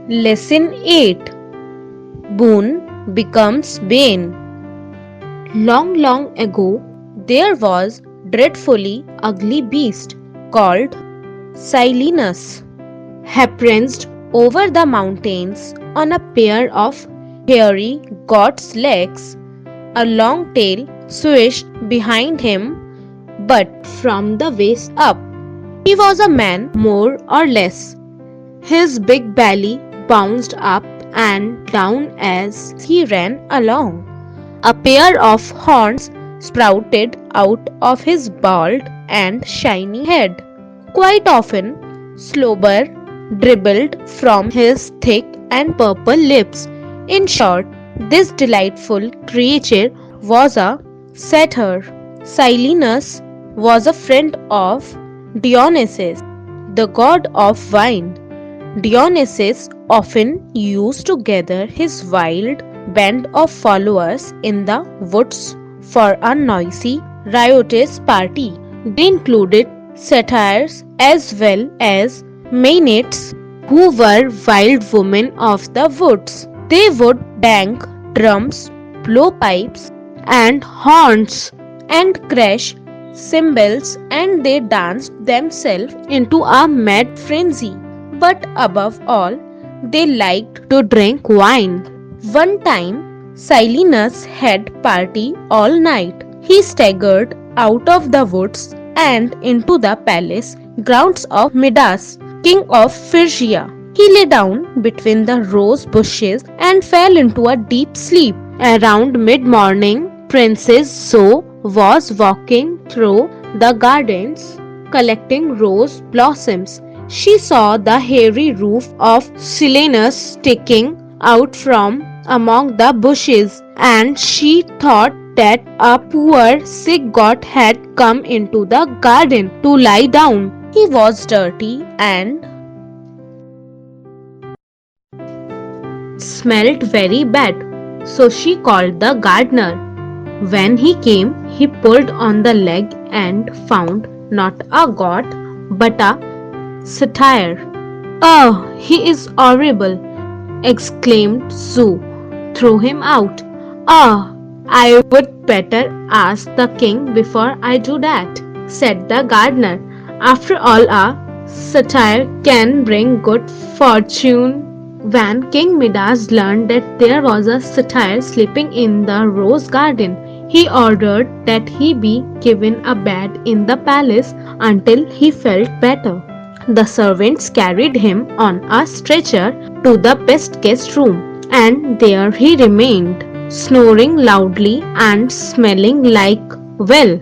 Lesson 8. Boon becomes bane. Long, long ago, there was dreadfully ugly beast called Silenus, pranced over the mountains on a pair of hairy god's legs. A long tail swished behind him, but from the waist up. He was a man more or less. His big belly bounced up and down as he ran along. A pair of horns sprouted out of his bald and shiny head. Quite often, slobber dribbled from his thick and purple lips. In short, this delightful creature was a satyr. Silenus was a friend of Dionysus, the god of wine. Dionysus often used to gather his wild band of followers in the woods for a noisy, riotous party. They included satyrs as well as Maenads, who were wild women of the woods. They would bang drums, blow pipes and horns, and crash cymbals, and they danced themselves into a mad frenzy. But above all, they liked to drink wine. One time, Silenus had party all night. He staggered out of the woods and into the palace grounds of Midas, king of Phrygia. He lay down between the rose bushes and fell into a deep sleep. Around mid-morning, Princess Zoe was walking through the gardens collecting rose blossoms. She saw the hairy roof of Silenus sticking out from among the bushes, and she thought that a poor sick god had come into the garden to lie down. He was dirty and smelled very bad, so she called the gardener. When he came, he pulled on the leg and found not a god but a satyr. "Oh, he is horrible!" exclaimed Zoe. "Throw him out." "Ah, I would better ask the king before I do that," said the gardener. "After all, a satyr can bring good fortune." When King Midas learned that there was a satyr sleeping in the rose garden, he ordered that he be given a bed in the palace until he felt better. The servants carried him on a stretcher to the best guest room, and there he remained, snoring loudly and smelling like, well,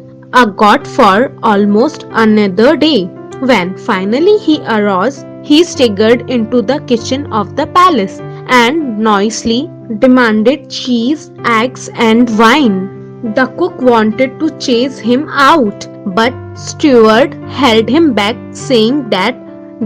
a god for almost another day. When finally he arose, he staggered into the kitchen of the palace and noisily demanded cheese, eggs, and wine. The cook wanted to chase him out, but steward held him back, saying that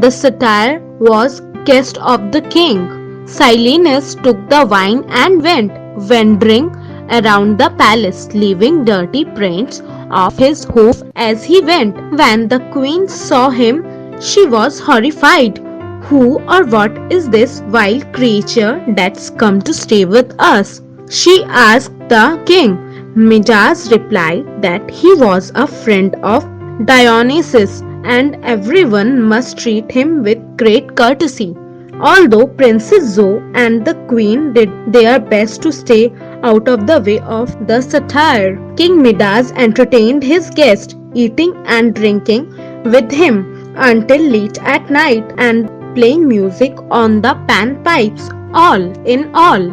the satyr was guest of the king. Silenus took the wine and went wandering around the palace, leaving dirty prints of his hoof as he went. When the queen saw him, she was horrified. "Who or what is this wild creature that's come to stay with us?" she asked the king. Midas replied that he was a friend of Dionysus and everyone must treat him with great courtesy. Although Princess Zoe and the queen did their best to stay out of the way of the satyr, King Midas entertained his guest, eating and drinking with him until late at night and playing music on the panpipes. All in all,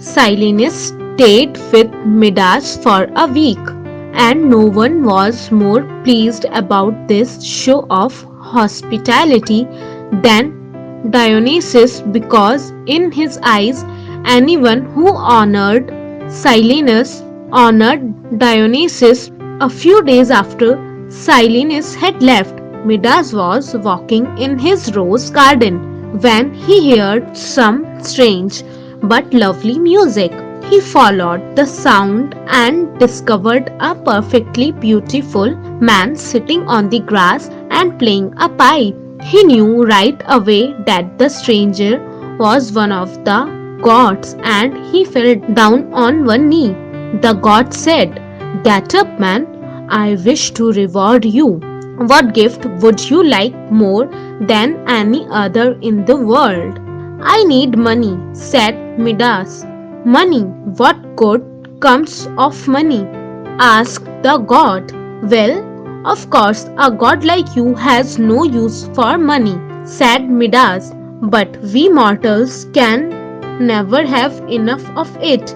Silenus stayed with Midas for a week, and no one was more pleased about this show of hospitality than Dionysus, because in his eyes anyone who honored Silenus honored Dionysus. A few days after Silenus had left, Midas was walking in his rose garden when he heard some strange but lovely music. He followed the sound and discovered a perfectly beautiful man sitting on the grass and playing a pipe. He knew right away that the stranger was one of the gods and he fell down on one knee. The god said, "Get up, man. I wish to reward you. What gift would you like more than any other in the world?" "I need money," said Midas. "Money? What good comes of money?" asked the god. "Well, of course, a god like you has no use for money," said Midas, "but we mortals can never have enough of it.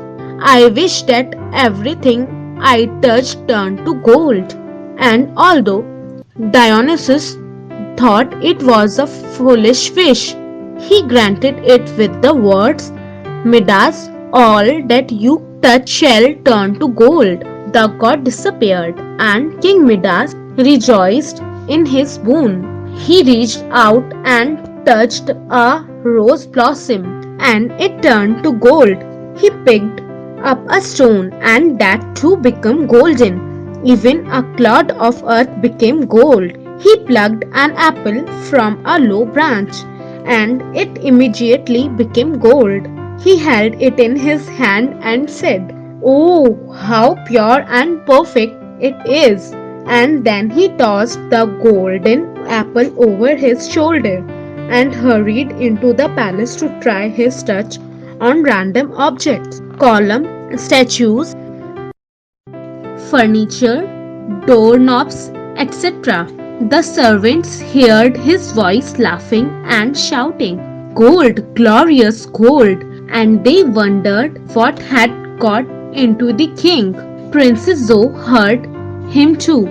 I wish that everything I touched turned to gold." And although Dionysus thought it was a foolish wish, he granted it with the words, "Midas, all that you touch shall turn to gold." The god disappeared, and King Midas rejoiced in his boon. He reached out and touched a rose blossom, and it turned to gold. He picked up a stone, and that too became golden. Even a clod of earth became gold. He plucked an apple from a low branch, and it immediately became gold. He held it in his hand and said, "Oh, how pure and perfect it is!" And then he tossed the golden apple over his shoulder and hurried into the palace to try his touch on random objects, columns, statues, furniture, doorknobs, etc. The servants heard his voice laughing and shouting, "Gold, glorious gold!" and they wondered what had got into the king. Princess Zoe heard him too.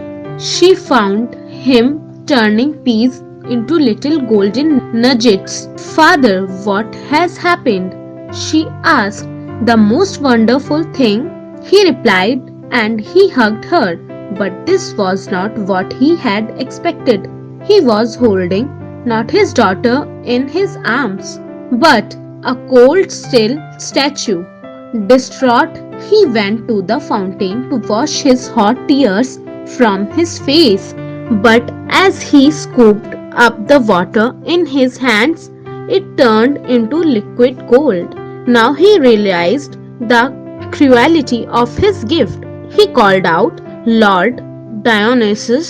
She found him turning peas into little golden nuggets. "Father, what has happened?" she asked. "The most wonderful thing," he replied, and he hugged her. But this was not what he had expected. He was holding not his daughter in his arms, but a cold still statue. Distraught, he went to the fountain to wash his hot tears from his face. But as he scooped up the water in his hands, it turned into liquid gold. Now he realized the cruelty of his gift. He called out, "Lord Dionysus,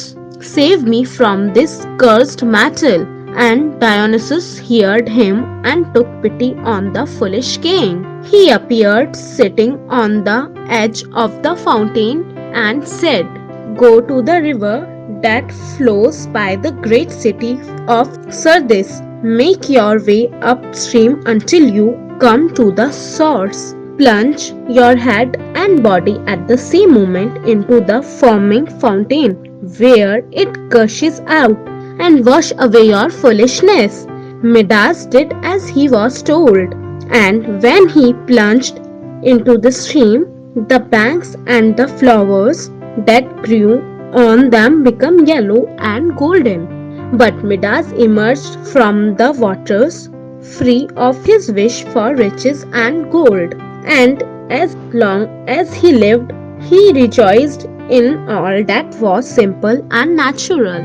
save me from this cursed metal." And Dionysus heard him and took pity on the foolish king. He appeared sitting on the edge of the fountain and said, "Go to the river that flows by the great city of Sardis. Make your way upstream until you come to the source. Plunge your head and body at the same moment into the foaming fountain, where it gushes out, and wash away your foolishness." Midas did as he was told, and when he plunged into the stream, the banks and the flowers that grew on them became yellow and golden. But Midas emerged from the waters free of his wish for riches and gold, and as long as he lived, he rejoiced in all that was simple and natural.